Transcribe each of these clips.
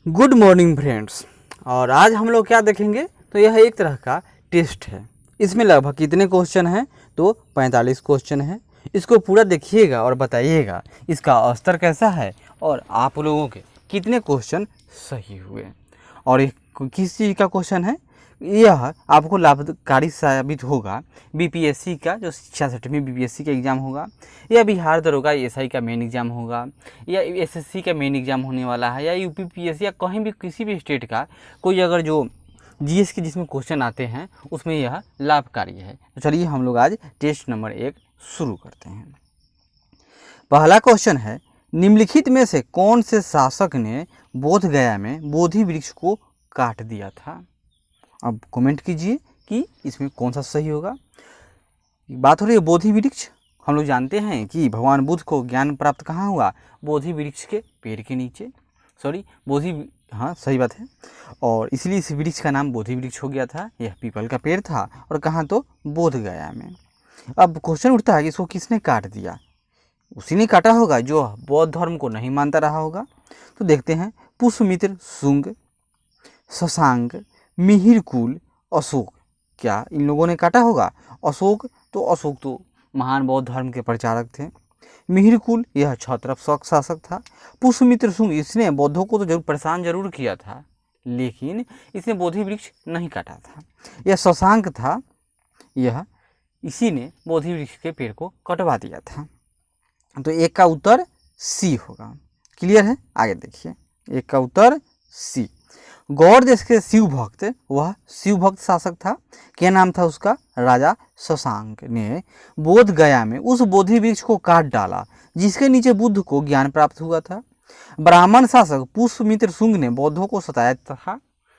Good morning friends. और आज हम लोग क्या देखेंगे, तो यह एक तरह का टेस्ट है। इसमें लगभग कितने क्वेश्चन हैं, तो 45 क्वेश्चन हैं। इसको पूरा देखिएगा और बताइएगा इसका स्तर कैसा है और आप लोगों के कितने क्वेश्चन सही हुए। और ये किस चीज़ का क्वेश्चन है, यह आपको लाभकारी साबित होगा बीपीएससी का, जो 66वीं बीपीएससी का एग्ज़ाम होगा, या बिहार दरोगा एसआई का मेन एग्ज़ाम होगा, या एसएससी का मेन एग्ज़ाम होने वाला है, या यूपीपीएससी, या कहीं भी किसी भी स्टेट का कोई अगर जो जीएस के जिसमें क्वेश्चन आते हैं उसमें यह लाभकारी है। तो चलिए हम लोग आज टेस्ट नंबर 1 शुरू करते हैं। पहला क्वेश्चन है, निम्नलिखित में से कौन से शासक ने बोध गया में बोधि वृक्ष को काट दिया था। अब कमेंट कीजिए कि इसमें कौन सा सही होगा। बात हो रही है बोधि वृक्ष। हम लोग जानते हैं कि भगवान बुद्ध को ज्ञान प्राप्त कहाँ हुआ, बोधि वृक्ष के पेड़ के नीचे। हाँ सही बात है। और इसलिए इस वृक्ष का नाम बोधि वृक्ष हो गया था। यह पीपल का पेड़ था और कहाँ, तो बोध गया में। अब क्वेश्चन उठता है कि इसको किसने काट दिया। उसी ने काटा होगा जो बौद्ध धर्म को नहीं मानता रहा होगा। तो देखते हैं, पुष्यमित्र शुंग, शशांक, मिहिरकुल, अशोक, क्या इन लोगों ने काटा होगा। अशोक तो महान बौद्ध धर्म के प्रचारक थे। मिहिरकुल यह क्षत्रप शासक था। पुष्यमित्र शुंग इसने बौद्धों को तो जरूर परेशान जरूर किया था, लेकिन इसने बोधि वृक्ष नहीं काटा था। यह शशांक था, यह इसी ने बोधि वृक्ष के पेड़ को कटवा दिया था। तो एक का उत्तर सी होगा। क्लियर है, आगे देखिए। एक का उत्तर सी। गौड़ देश के शिव भक्त, वह शिव भक्त शासक था। क्या नाम था उसका, राजा शशांक ने बोध गया में उस बोधि वृक्ष को काट डाला जिसके नीचे बुद्ध को ज्ञान प्राप्त हुआ था। ब्राह्मण शासक पुष्यमित्र शुंग ने बौद्धों को सताया था।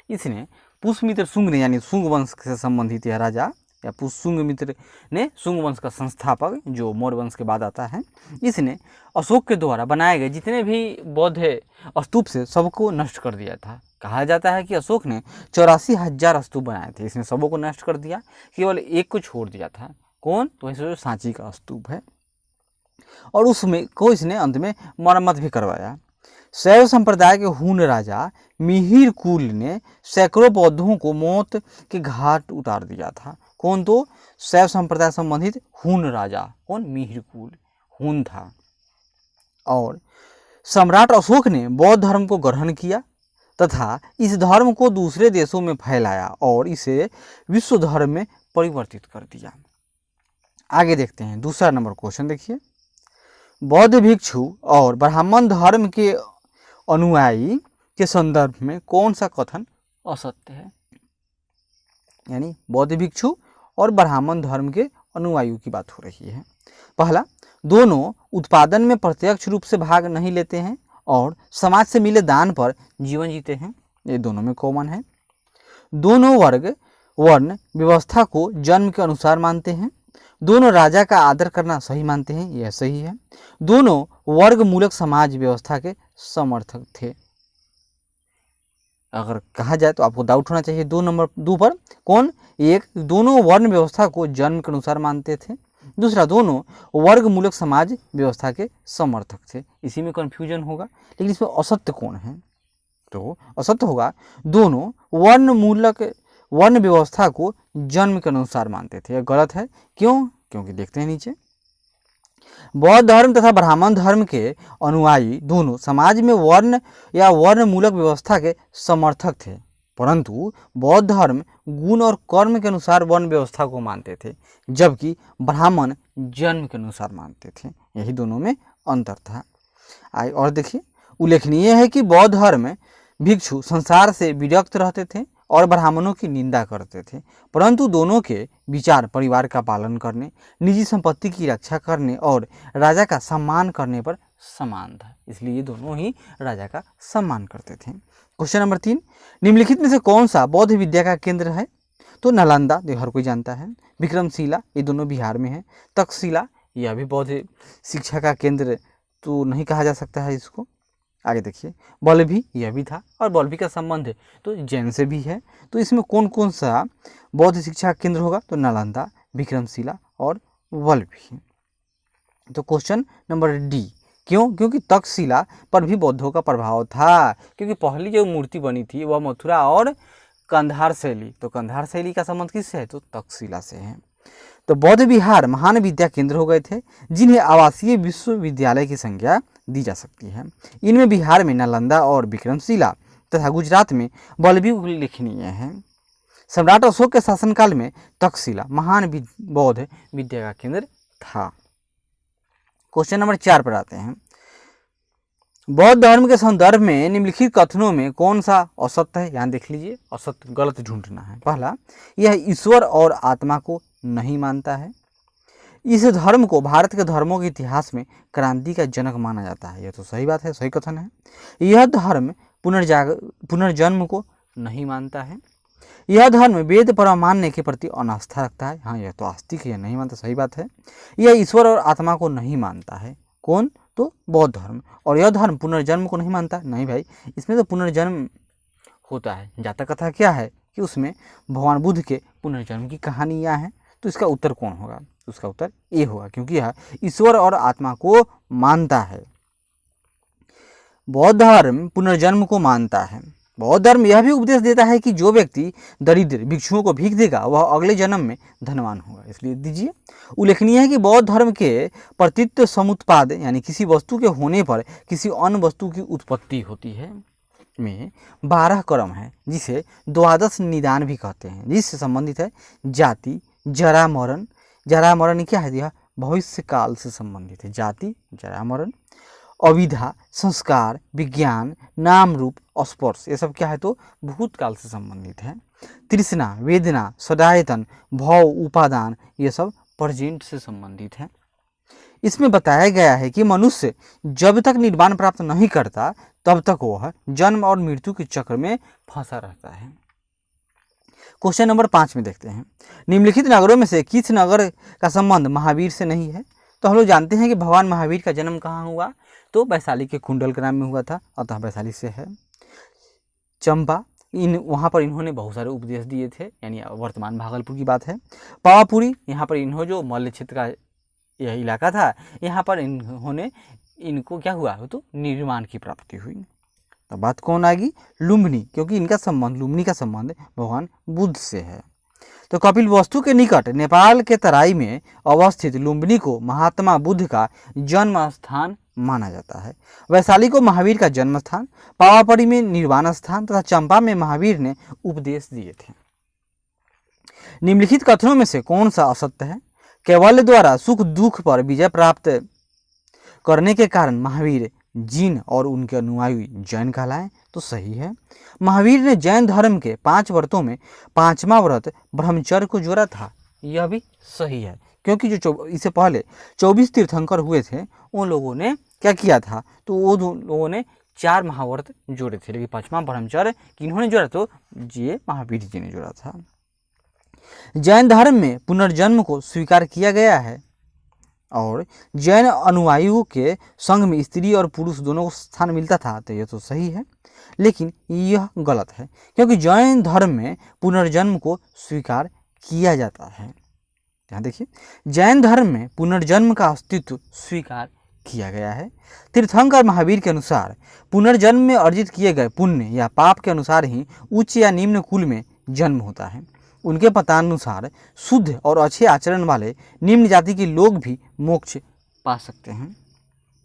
इसने पुष्यमित्र शुंग ने, यानी शुंग वंश से संबंधित यह राजा, या पुष्यमित्र ने शुंग वंश का संस्थापक जो मौर्य वंश के बाद आता है, इसने अशोक के द्वारा बनाए गए जितने भी बौद्ध स्तूप से सबको नष्ट कर दिया था। कहा जाता है कि अशोक ने 84,000 स्तूप बनाए थे, इसने सबों को नष्ट कर दिया, केवल एक को छोड़ दिया था। कौन, तो वैसे सांची का स्तूप है। और उसमें को इसने अंत में मरम्मत भी करवाया। शैव संप्रदाय के हून राजा मिहिरकुल ने सैकड़ों बौद्धों को मौत के घाट उतार दिया था। कौन, तो शैव संप्रदाय संबंधित हून राजा, कौन, मिहिरकुल हून था। और सम्राट अशोक ने बौद्ध धर्म को ग्रहण किया तथा इस धर्म को दूसरे देशों में फैलाया और इसे विश्व धर्म में परिवर्तित कर दिया। आगे देखते हैं, दूसरा नंबर क्वेश्चन देखिए। बौद्ध भिक्षु और ब्राह्मण धर्म के अनुयायी के संदर्भ में कौन सा कथन असत्य है। यानी बौद्ध भिक्षु और ब्राह्मण धर्म के अनुयायियों की बात हो रही है। पहला, दोनों उत्पादन में प्रत्यक्ष रूप से भाग नहीं लेते हैं और समाज से मिले दान पर जीवन जीते हैं। ये दोनों में कॉमन है। दोनों वर्ग वर्ण व्यवस्था को जन्म के अनुसार मानते हैं। दोनों राजा का आदर करना सही मानते हैं, यह सही है। दोनों वर्ग मूलक समाज व्यवस्था के समर्थक थे। अगर कहा जाए तो आपको डाउट होना चाहिए 2 नंबर 2 पर। कौन, एक, दोनों वर्ण व्यवस्था को जन्म के अनुसार मानते थे। दूसरा, दोनों वर्ग मूलक समाज व्यवस्था के समर्थक थे। इसी में कन्फ्यूजन होगा, लेकिन इसमें असत्य कौन है, तो असत्य होगा दोनों वर्ण व्यवस्था को जन्म के अनुसार मानते थे। यह गलत है। क्यों, क्योंकि देखते हैं नीचे, बौद्ध धर्म तथा ब्राह्मण धर्म के अनुयायी दोनों समाज में वर्ण या वर्ण मूलक व्यवस्था के समर्थक थे, परंतु बौद्ध धर्म गुण और कर्म के अनुसार वर्ण व्यवस्था को मानते थे, जबकि ब्राह्मण जन्म के अनुसार मानते थे। यही दोनों में अंतर था। और देखिए, उल्लेखनीय है कि बौद्ध धर्म भिक्षु संसार से विरक्त रहते थे और ब्राह्मणों की निंदा करते थे, परंतु दोनों के विचार परिवार का पालन करने, निजी संपत्ति की रक्षा करने और राजा का सम्मान करने पर समान था। इसलिए ये दोनों ही राजा का सम्मान करते थे। क्वेश्चन नंबर 3, निम्नलिखित में से कौन सा बौद्ध विद्या का केंद्र है। तो नालंदा, जो हर कोई जानता है। विक्रमशिला, ये दोनों बिहार में है। तक्षशिला, यह भी बौद्ध शिक्षा का केंद्र तो नहीं कहा जा सकता है इसको। आगे देखिए, वल्लभी, यह भी था, और वल्लभी का संबंध तो जैन से भी है। तो इसमें कौन कौन सा बौद्ध शिक्षा केंद्र होगा, तो नालंदा, विक्रमशिला और वल्लभी। तो क्वेश्चन नंबर डी, क्यों? क्योंकि तक्षशिला पर भी बौद्धों का प्रभाव था, क्योंकि पहली जो मूर्ति बनी थी वह मथुरा और कंधार शैली, तो कंधार शैली का संबंध किससे है? तो तक्षशिला से है। तो बौद्ध विहार महान विद्या केंद्र हो गए थे, जिन्हें आवासीय विश्वविद्यालय की संज्ञा दी जा सकती है। इनमें बिहार में नालंदा और विक्रमशिला तथा गुजरात में बल्लभी उल्लेखनीय है। सम्राट अशोक के शासनकाल में तक्षशिला महान बौद्ध विद्या का केंद्र था। क्वेश्चन नंबर 4 पर आते हैं। बौद्ध धर्म के संदर्भ में निम्नलिखित कथनों में कौन सा असत्य है? यहाँ देख लीजिए, असत्य गलत ढूंढना है। पहला, यह ईश्वर और आत्मा को नहीं मानता है। इस धर्म को भारत के धर्मों के इतिहास में क्रांति का जनक माना जाता है। यह तो सही बात है, सही कथन है। यह धर्म पुनर्जन्म को नहीं मानता है। यह धर्म वेद पर मानने के प्रति अनास्था रखता है। हाँ, यह तो आस्तिक है, यह नहीं मानता, सही बात है। यह ईश्वर और आत्मा को नहीं मानता है। कौन? तो बौद्ध धर्म। और यह धर्म पुनर्जन्म को नहीं मानता। नहीं भाई, इसमें तो पुनर्जन्म होता है। जातक कथा क्या है कि उसमें भगवान बुद्ध के पुनर्जन्म की कहानियाँ हैं। तो इसका उत्तर कौन होगा? उसका उत्तर ए होगा, क्योंकि यह ईश्वर और आत्मा को मानता है। बौद्ध धर्म पुनर्जन्म को मानता है। बौद्ध धर्म यह भी उपदेश देता है कि जो व्यक्ति दरिद्र भिक्षुओं को भीख देगा वह अगले जन्म में धनवान होगा, इसलिए दीजिए। उल्लेखनीय है कि बौद्ध धर्म के प्रतित्व समुत्पाद यानी किसी वस्तु के होने पर किसी अन्य वस्तु की उत्पत्ति होती है में 12 क्रम है, जिसे द्वादश निदान भी कहते हैं, जिससे संबंधित है जाति, जरा मरण। जरा मरण क्या है? यह भविष्य काल से संबंधित है। जाति, जरा मरण, अविधा, संस्कार, विज्ञान, नाम रूप, स्पर्श, ये सब क्या है? तो भूतकाल से संबंधित है। तृष्णा, वेदना, सदायतन, भव, उपादान, ये सब प्रेजेंट से संबंधित है। इसमें बताया गया है कि मनुष्य जब तक निर्वाण प्राप्त नहीं करता तब तक वह जन्म और मृत्यु के चक्र में फंसा रहता है। क्वेश्चन नंबर 5 में देखते हैं। निम्नलिखित नगरों में से किस नगर का संबंध महावीर से नहीं है? तो हम लोग जानते हैं कि भगवान महावीर का जन्म कहाँ हुआ? तो वैशाली के कुंडल ग्राम में हुआ था, अतः वैशाली से है। चंपा, वहाँ पर इन्होंने बहुत सारे उपदेश दिए थे, यानी वर्तमान भागलपुर की बात है। पावापुरी, यहाँ पर इन्होंने जो मल्ल क्षेत्र का यह इलाका था, यहाँ पर इनको क्या हुआ? तो निर्माण की प्राप्ति हुई। तो बात कौन आएगी? लुम्बिनी, क्योंकि लुम्बिनी का संबंध भगवान बुद्ध से है। तो कपिलवस्तु के निकट नेपाल के तराई में अवस्थित लुम्बिनी को महात्मा बुद्ध का जन्म स्थान माना जाता है। वैशाली को महावीर का जन्म स्थान, पावापुरी में निर्वाण स्थान तथा चंपा में महावीर ने उपदेश दिए थे। निम्नलिखित कथनों में से कौन सा असत्य है? कैवल्य द्वारा सुख दुख पर विजय प्राप्त करने के कारण महावीर जीन और उनके अनुयायी जैन कहलाए, तो सही है। महावीर ने जैन धर्म के 5 व्रतों में 5वां व्रत ब्रह्मचर्य को जोड़ा था, यह भी सही है, क्योंकि जो इससे पहले 24 तीर्थंकर हुए थे उन लोगों ने क्या किया था? तो वो लोगों ने 4 महाव्रत जोड़े थे, लेकिन 5वां ब्रह्मचर्य किन्होंने जोड़ा? तो ये महावीर जी ने जोड़ा था। जैन धर्म में पुनर्जन्म को स्वीकार किया गया है और जैन अनुयायियों के संघ में स्त्री और पुरुष दोनों को स्थान मिलता था, तो यह तो सही है। लेकिन यह गलत है, क्योंकि जैन धर्म में पुनर्जन्म को स्वीकार किया जाता है। यहाँ देखिए, जैन धर्म में पुनर्जन्म का अस्तित्व स्वीकार किया गया है। तीर्थंकर महावीर के अनुसार पुनर्जन्म में अर्जित किए गए पुण्य या पाप के अनुसार ही उच्च या निम्न कुल में जन्म होता है। उनके मतानुसार शुद्ध और अच्छे आचरण वाले निम्न जाति के लोग भी मोक्ष पा सकते हैं।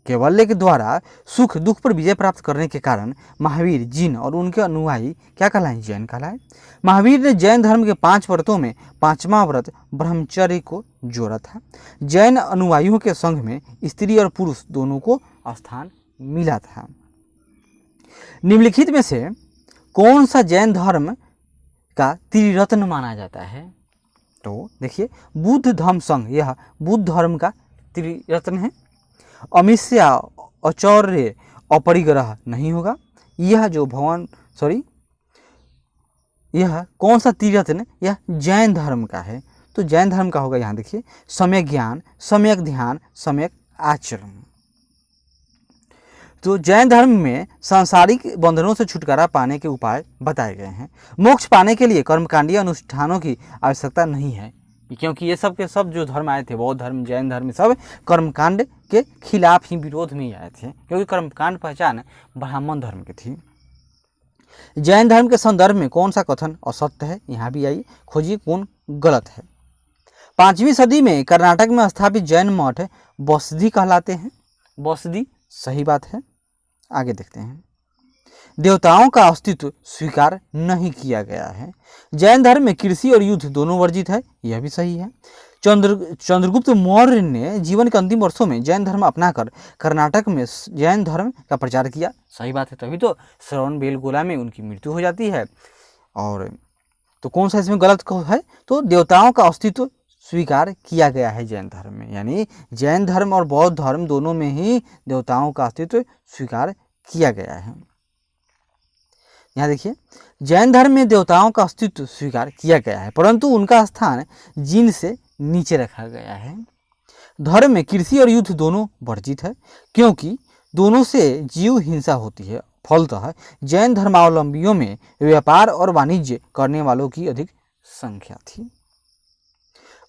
कैवल्य के द्वारा सुख दुख पर विजय प्राप्त करने के कारण महावीर जीन और उनके अनुयायी क्या कहलाए? जैन कहलाए। महावीर ने जैन धर्म के 5 व्रतों में 5वां व्रत ब्रह्मचर्य को जोड़ा था। जैन अनुयायियों के संघ में स्त्री और पुरुष दोनों को स्थान मिला था। निम्नलिखित में से कौन सा जैन धर्म का त्रिरत्न माना जाता है? तो देखिए, बुद्ध धम्म संघ, यह बुद्ध धर्म का त्रिरत्न है। अमिष्या, आचार्य, अपरिग्रह नहीं होगा। यह यह कौन सा त्रिरत्न? यह जैन धर्म का है। तो जैन धर्म का होगा, यहाँ देखिए, सम्यक ज्ञान, सम्यक ध्यान, सम्यक आचरण। तो जैन धर्म में सांसारिक बंधनों से छुटकारा पाने के उपाय बताए गए हैं। मोक्ष पाने के लिए कर्मकांडीय अनुष्ठानों की आवश्यकता नहीं है। क्योंकि ये सब के सब जो धर्म आए थे, बौद्ध धर्म, जैन धर्म, सब कर्मकांड के खिलाफ ही, विरोध में ही आए थे, क्योंकि कर्मकांड पहचान ब्राह्मण धर्म की थी। जैन धर्म के संदर्भ में कौन सा कथन असत्य है, यहाँ भी आइए खोजिए कौन गलत है। 5वीं सदी में कर्नाटक में स्थापित जैन मठ बसदी कहलाते हैं। बसदी सही बात है। आगे देखते हैं। देवताओं का अस्तित्व स्वीकार नहीं किया गया है। जैन धर्म में कृषि और युद्ध दोनों वर्जित है, यह भी सही है। चंद्रगुप्त मौर्य ने जीवन के अंतिम वर्षों में जैन धर्म अपनाकर कर्नाटक में जैन धर्म का प्रचार किया, सही बात है, तभी तो श्रवण बेलगोला में उनकी मृत्यु हो जाती है। और तो कौन सा इसमें गलत है, तो देवताओं का अस्तित्व स्वीकार किया गया है जैन धर्म में, यानी जैन धर्म और बौद्ध धर्म दोनों में ही देवताओं का अस्तित्व स्वीकार किया गया है। यहाँ देखिए, जैन धर्म में देवताओं का अस्तित्व स्वीकार किया गया है, परंतु उनका स्थान जिन से नीचे रखा गया है। धर्म में कृषि और युद्ध दोनों वर्जित है, क्योंकि दोनों से जीव हिंसा होती है। फलतः जैन धर्मावलंबियों में व्यापार और वाणिज्य करने वालों की अधिक संख्या थी।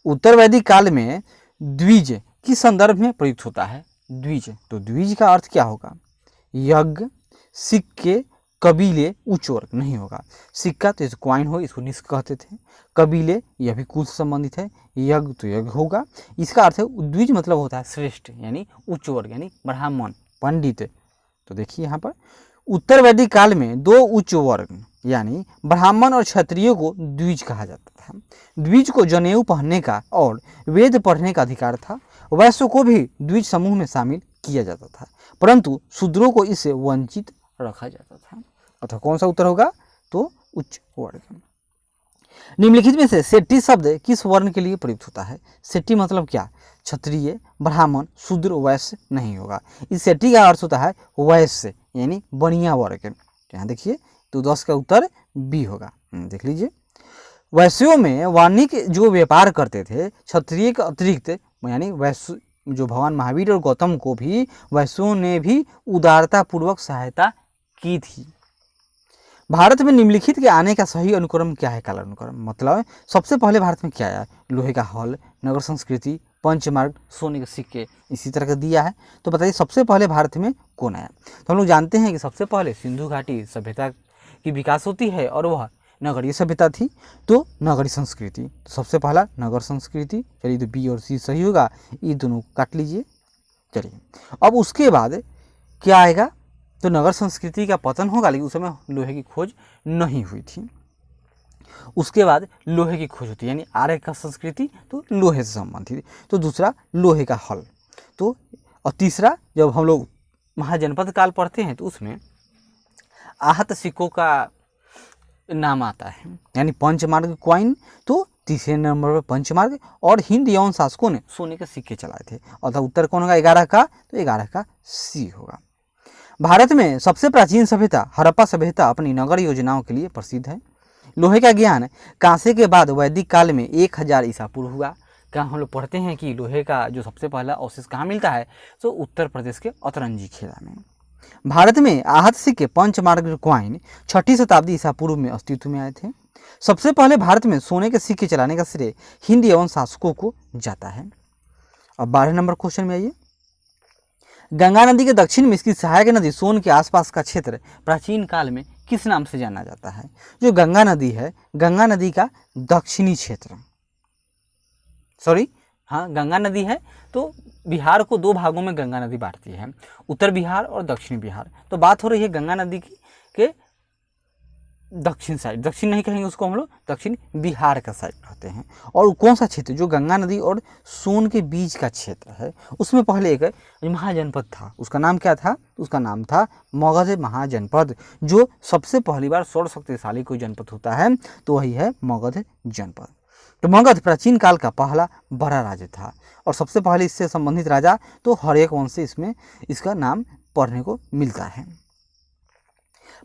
उत्तर वैदिक काल में द्विज किस संदर्भ में प्रयुक्त होता है? द्विज, तो द्विज का अर्थ क्या होगा? यज्ञ, सिक्के, कबीले, उच्च वर्ग नहीं होगा। सिक्का तो कॉइन हो, इसको निष्क कहते थे। कबीले, यह भी कुल से संबंधित है। यज्ञ तो यज्ञ होगा। इसका अर्थ है द्विज मतलब होता है श्रेष्ठ, यानी उच्च वर्ग, यानी ब्राह्मण, पंडित। तो देखिए यहाँ पर उत्तर वैदिक काल में 2 उच्च वर्ग यानी ब्राह्मण और क्षत्रियों को द्विज कहा जाता था। द्विज को जनेऊ पहनने का और वेद पढ़ने का अधिकार था। वैश्यों को भी द्विज समूह में शामिल किया जाता था, परंतु शूद्रों को इससे वंचित रखा जाता था। अतः कौन सा उत्तर होगा? तो उच्च वर्ग। निम्नलिखित में से सेट्टी शब्द किस वर्ण के लिए प्रयुक्त होता है? सेट्टी मतलब क्या? क्षत्रिय, ब्राह्मण, शूद्र, वैश्य नहीं होगा। इस सेट्टी का अर्थ होता है वैश्य, यानी बनिया वर्ग। यहाँ देखिए, तो 10 का उत्तर बी होगा। देख लीजिए, वैश्यों में वाणिक जो व्यापार करते थे, क्षत्रिय के अतिरिक्त, यानी वैश्य जो भगवान महावीर और गौतम को भी वैश्यों ने भी उदारता पूर्वक सहायता की थी। भारत में निम्नलिखित के आने का सही अनुक्रम क्या है? काल अनुक्रम मतलब सबसे पहले भारत में क्या आया? लोहे का हल, नगर संस्कृति, पंचमार्ग, सोने के सिक्के, इसी तरह का दिया है। तो बताइए सबसे पहले भारत में कौन आया? तो हम लोग जानते हैं कि सबसे पहले सिंधु घाटी सभ्यता की विकास होती है और वह नगरीय सभ्यता थी, तो नगरीय संस्कृति। तो सबसे पहला नगर संस्कृति। चलिए, तो बी और सी सही होगा, ये दोनों काट लीजिए। चलिए, अब उसके बाद क्या आएगा? तो नगर संस्कृति का पतन होगा, लेकिन उस समय लोहे की खोज नहीं हुई थी। उसके बाद लोहे की खोज होती है, यानी आर्य का संस्कृति तो लोहे से संबंधित। तो दूसरा लोहे का हल। तो और तीसरा, जब हम लोग महाजनपद काल पढ़ते हैं तो उसमें आहत सिक्कों का नाम आता है, यानी पंचमार्ग कॉइन। तो तीसरे नंबर पर पंचमार्ग, और हिंद यवन शासकों ने सोने के सिक्के चलाए थे। अतः उत्तर कौन होगा? 11 का, तो 11 का सी होगा। भारत में सबसे प्राचीन सभ्यता हड़प्पा सभ्यता अपनी नगर योजनाओं के लिए प्रसिद्ध है। लोहे का ज्ञान कांसे के बाद वैदिक काल में 1000 ईसा पूर्व हुआ। क्या हम लोग पढ़ते हैं कि लोहे का जो सबसे पहला अवशेष कहाँ मिलता है? तो उत्तर प्रदेश के अतरंजी खेड़ा में। भारत में आहत सिक्के पंचमार्ग कॉइन 6ठी शताब्दी ईसा पूर्व में अस्तित्व में आए थे। सबसे पहले भारत में सोने के सिक्के चलाने का श्रेय हिंद यवन शासकों को जाता है। अब 12 नंबर क्वेश्चन में आइए। गंगा नदी के दक्षिण में इसकी सहायक नदी सोन के आसपास का क्षेत्र प्राचीन काल में किस नाम से जाना जाता है? जो गंगा नदी है, गंगा नदी का दक्षिणी क्षेत्र, गंगा नदी है तो बिहार को 2 भागों में गंगा नदी बांटती है, उत्तर बिहार और दक्षिण बिहार। तो बात हो रही है गंगा नदी की के दक्षिण साइड, दक्षिण नहीं कहेंगे उसको हम लोग, दक्षिण बिहार का साइड कहते हैं। और कौन सा क्षेत्र? जो गंगा नदी और सोन के बीच का क्षेत्र है, उसमें पहले एक महाजनपद था। उसका नाम क्या था? उसका नाम था मगध महाजनपद। जो सबसे पहली बार सर्व शक्तिशाली कोई जनपद होता है तो वही है मगध जनपद। तो मगध प्राचीन काल का पहला बड़ा राज्य था, और सबसे पहले इससे संबंधित राजा तो हर्यक वंश से इसमें इसका नाम पढ़ने को मिलता है।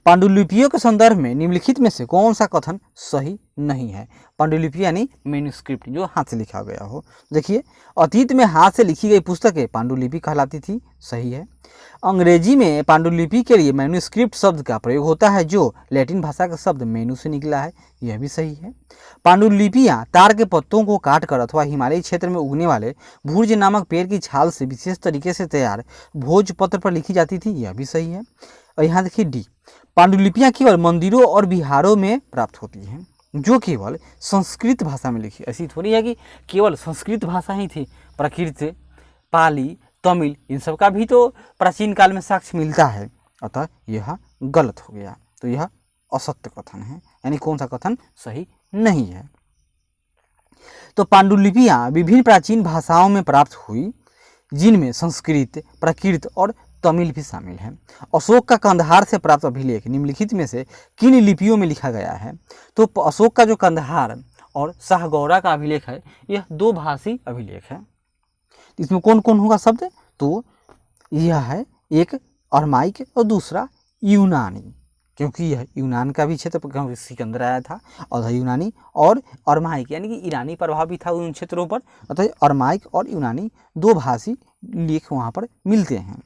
पांडुलिपियों के संदर्भ में निम्नलिखित में से कौन सा कथन सही नहीं है? पांडुलिपि यानी मैन्युस्क्रिप्ट जो हाथ से लिखा गया हो। देखिए, अतीत में हाथ से लिखी गई पुस्तकें पांडुलिपि कहलाती थी, सही है। अंग्रेजी में पांडुलिपि के लिए मैन्युस्क्रिप्ट शब्द का प्रयोग होता है जो लैटिन भाषा का शब्द मेनू से निकला है, यह भी सही है। पांडुलिपियाँ तार के पत्तों को काटकर अथवा हिमालयी क्षेत्र में उगने वाले भूर्ज नामक पेड़ की छाल से विशेष तरीके से तैयार भोजपत्र पर लिखी जाती थी, यह भी सही है। और यहाँ देखिए डी, पांडुलिपियाँ केवल मंदिरों और विहारों में प्राप्त होती हैं जो केवल संस्कृत भाषा में लिखी। ऐसी थोड़ी है कि केवल संस्कृत भाषा ही थी, प्राकृत, पाली, तमिल, इन सब का भी तो प्राचीन काल में साक्ष्य मिलता है, अतः यह गलत हो गया। तो यह असत्य कथन है, यानी कौन सा कथन सही नहीं है। तो पांडुलिपियाँ विभिन्न प्राचीन भाषाओं में प्राप्त हुई जिनमें संस्कृत, प्राकृत और तमिल भी शामिल है। अशोक का कंदहार से प्राप्त अभिलेख निम्नलिखित में से किन लिपियों में लिखा गया है? तो अशोक का जो कंदहार और शाहगौरा का अभिलेख है, यह दो भाषी अभिलेख है। इसमें कौन कौन होगा शब्द? तो यह है एक अरमाइक और दूसरा यूनानी, क्योंकि यह यूनान का भी क्षेत्र सिकंदर आया था, और यूनानी और अरमाइक यानी कि ईरानी प्रभाव भी था उन क्षेत्रों पर, अतः अरमाइक और यूनानी दो भाषी लेख वहाँ पर मिलते हैं।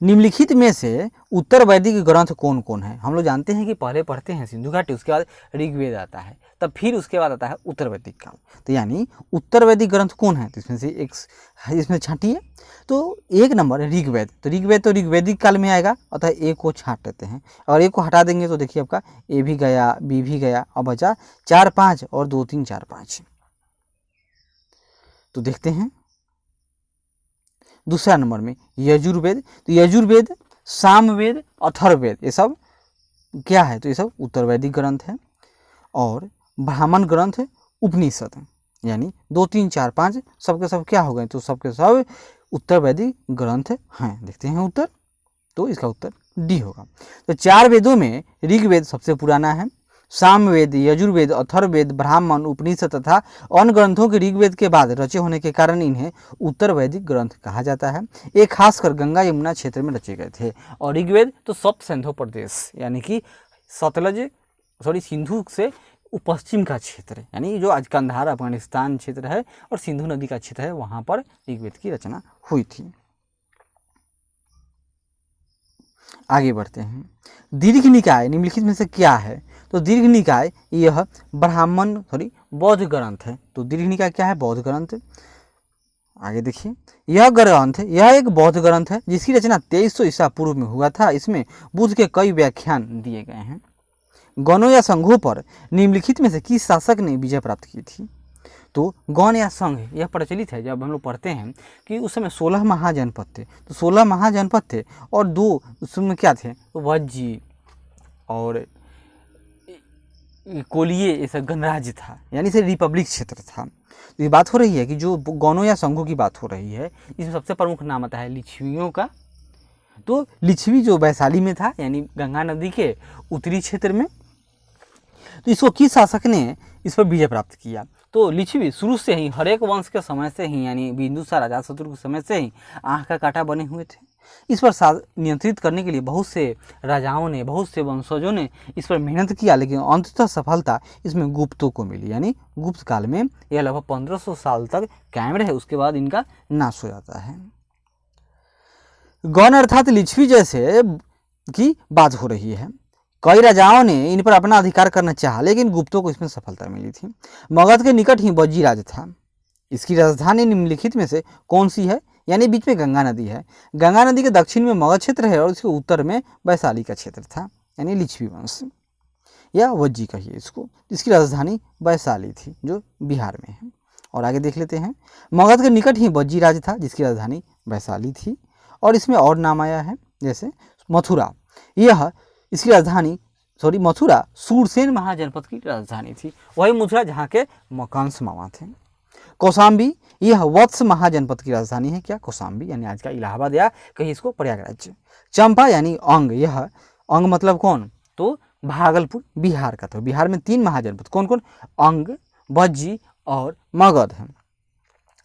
निम्नलिखित में से उत्तर वैदिक ग्रंथ कौन कौन है? हम लोग जानते हैं कि पहले पढ़ते हैं सिंधु घाटी, उसके बाद ऋग्वेद आता है, तब फिर उसके बाद आता है उत्तर वैदिक काल। तो यानी उत्तर वैदिक ग्रंथ कौन है? तो इसमें से एक इसमें छांटिए। तो एक नंबर ऋग्वेद, तो ऋग्वेद तो ऋग्वेदिक काल में आएगा, अतः एक को छांट लेते हैं, और एक को हटा देंगे तो देखिए आपका ए भी गया, बी भी गया, अब बचा 4 5 और 2 3 4 5। तो देखते हैं दूसरा नंबर में यजुर्वेद, तो यजुर्वेद, सामवेद, अथर्ववेद, ये सब क्या है? तो ये सब उत्तर वैदिक ग्रंथ है। और ब्राह्मण ग्रंथ, उपनिषद, यानी 2 3 4 5 सबके सब क्या हो गए? तो सबके सब उत्तर वैदिक ग्रंथ हैं। देखते हैं उत्तर, तो इसका उत्तर डी होगा। तो 4 वेदों में ऋग्वेद सबसे पुराना है, सामवेद, यजुर्वेद, अथर्ववेद, ब्राह्मण, उपनिषद तथा अन्य ग्रंथों के ऋग्वेद के बाद रचे होने के कारण इन्हें उत्तर वैदिक ग्रंथ कहा जाता है। ये खासकर गंगा यमुना क्षेत्र में रचे गए थे। और ऋग्वेद तो सप्त सिंधु प्रदेश यानी कि सिंधु से पश्चिम का क्षेत्र, यानी जो आज कंधार अफगानिस्तान क्षेत्र है और सिंधु नदी का क्षेत्र है, वहाँ पर ऋग्वेद की रचना हुई थी। आगे बढ़ते हैं। दीर्घ निकाय निम्नलिखित में से क्या है? तो दीर्घ निकाय यह बौद्ध ग्रंथ है। तो दीर्घ निकाय क्या है? बौद्ध ग्रंथ। आगे देखिए, यह ग्रंथ यह एक बौद्ध ग्रंथ है जिसकी रचना 2300 ईसा पूर्व में हुआ था। इसमें बुद्ध के कई व्याख्यान दिए गए हैं। गणों या संघों पर निम्नलिखित में से किस शासक ने विजय प्राप्त की थी? तो गौण या संघ यह प्रचलित है, जब हम लोग पढ़ते हैं कि उस समय 16 महाजनपद थे, तो 16 महाजनपद थे और 2 उसमें क्या थे? तो वज्जी और कोलिये, ऐसा गणराज्य था, यानी से रिपब्लिक क्षेत्र था। तो ये बात हो रही है कि जो गौणों या संघों की बात हो रही है, इसमें सबसे प्रमुख नाम आता है लिच्छवियों का। तो लिच्छवी जो वैशाली में था, यानी गंगा नदी के उत्तरी क्षेत्र में, तो इसको किस शासक ने इस पर विजय प्राप्त किया? तो लिच्छवी शुरू से ही हरेक वंश के समय से ही, यानी बिंदुसार अजातशत्रु के समय से ही आँख का कांटा बने हुए थे। इस पर नियंत्रित करने के लिए बहुत से राजाओं ने, बहुत से वंशजों ने इस पर मेहनत किया, लेकिन अंततः सफलता इसमें गुप्तों को मिली। यानी गुप्त काल में यह लगभग 1500 साल तक कायम रहे, उसके बाद इनका नाश हो जाता है। गौण अर्थात लिच्छवी जैसे की बात हो रही है। कई राजाओं ने इन पर अपना अधिकार करना चाहा, लेकिन गुप्तों को इसमें सफलता मिली थी। मगध के निकट ही बज्जी राज था। इसकी राजधानी निम्नलिखित में से कौन सी है? यानी बीच में गंगा नदी है। गंगा नदी के दक्षिण में मगध क्षेत्र है और इसके उत्तर में वैशाली का क्षेत्र था, यानी लिच्छवी वंश या वज्जी कहिए इसको। इसकी राजधानी वैशाली थी जो बिहार में है। और आगे देख लेते हैं। मगध के निकट ही बज्जी राज था जिसकी राजधानी वैशाली थी, और इसमें और नाम आया है जैसे मथुरा। यह इसकी राजधानी मथुरा सूरसेन महाजनपद की राजधानी थी, वही मथुरा जहाँ के कंस मामा थे। कौशाम्बी यह वत्स महाजनपद की राजधानी है। क्या? कौशाम्बी, यानी आज का इलाहाबाद या कहीं इसको प्रयागराज। चंपा यानी अंग, यह अंग मतलब कौन? तो भागलपुर बिहार का था। बिहार में 3 महाजनपद कौन कौन? अंग, बज्जी और मगध है।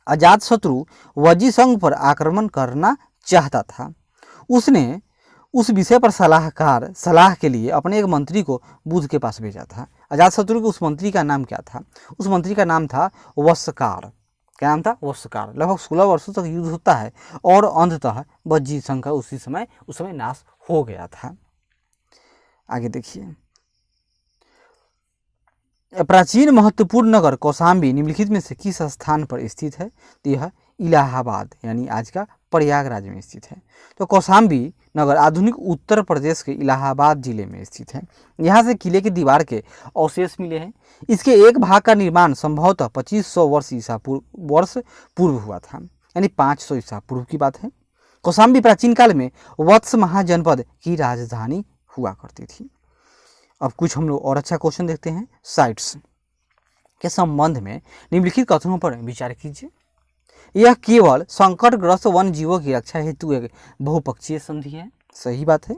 अजातशत्रु वज्जी संघ पर आक्रमण करना चाहता था। उसने उस विषय पर सलाह के लिए अपने एक मंत्री को बुध के पास भेजा था। अजातशत्रु के उस मंत्री का नाम क्या था? उस मंत्री का नाम था वत्सकार। क्या नाम था? वत्सकार। लगभग 16 वर्षों तक युद्ध होता है और अंततः वज्जी संघ का उस समय नाश हो गया था। आगे देखिए, प्राचीन महत्वपूर्ण नगर कौशाम्बी निम्नलिखित में से किस स्थान पर स्थित है? तो यह इलाहाबाद यानी आज का प्रयागराज में स्थित है। तो कौशाम्बी नगर आधुनिक उत्तर प्रदेश के इलाहाबाद जिले में स्थित है। यहाँ से किले की दीवार के अवशेष मिले हैं। इसके एक भाग का निर्माण संभवतः 2500 वर्ष पूर्व हुआ था, यानी 500 ईसा पूर्व की बात है। कौशाम्बी प्राचीन काल में वत्स महाजनपद की राजधानी हुआ करती थी। अब कुछ हम लोग और अच्छा क्वेश्चन देखते हैं। साइट्स के संबंध में निम्नलिखित कथनों पर विचार कीजिए। यह केवल संकटग्रस्त वन जीवों की रक्षा हेतु एक बहुपक्षीय संधि है। सही बात है।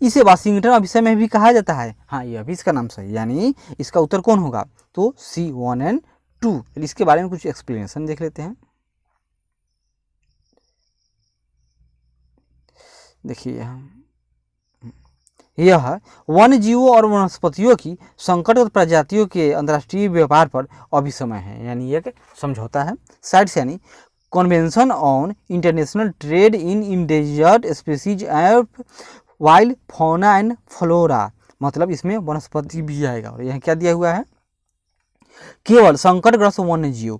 इसे वाशिंगटन अभिषय में भी कहा जाता है। हाँ, यह भी इसका नाम सही, यानी इसका उत्तर कौन होगा? तो C1 और 2। इसके बारे में कुछ एक्सप्लेनेशन देख लेते हैं। देखिए, यह वन जीवों और वनस्पतियों की संकटग्रस्त प्रजातियों के अंतर्राष्ट्रीय व्यापार पर अभिसमय है, यानी एक समझौता है। साइट्स यानी convention on international trade in endangered species and wild fauna and flora, मतलब इसमें वनस्पति भी आएगा। और यह क्या दिया हुआ है? केवल संकटग्रस्त वन्य जीव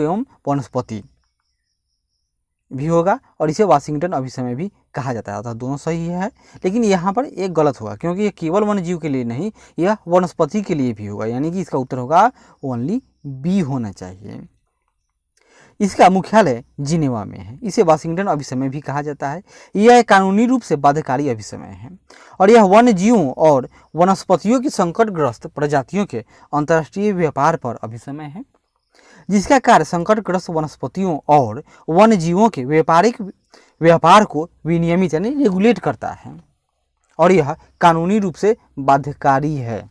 एवं वनस्पति भी होगा, और इसे वाशिंगटन अभिसमय भी कहा जाता है। अर्थात दोनों सही है, लेकिन यहाँ पर एक गलत होगा, क्योंकि ये केवल वन्य जीव के लिए नहीं, यह वनस्पति के लिए भी होगा, यानी कि इसका उत्तर होगा ओनली बी होना चाहिए। इसका मुख्यालय जिनेवा में है। इसे वाशिंगटन अभिसमय भी कहा जाता है। यह कानूनी रूप से बाध्यकारी अभिसमय है, और यह वन्य जीवों और वनस्पतियों की संकटग्रस्त प्रजातियों के अंतर्राष्ट्रीय व्यापार पर अभिसमय है, जिसका कार्य संकटग्रस्त वनस्पतियों और वन्य जीवों के व्यापारिक व्यापार को विनियमित यानी रेगुलेट करता है, और यह कानूनी रूप से बाध्यकारी है।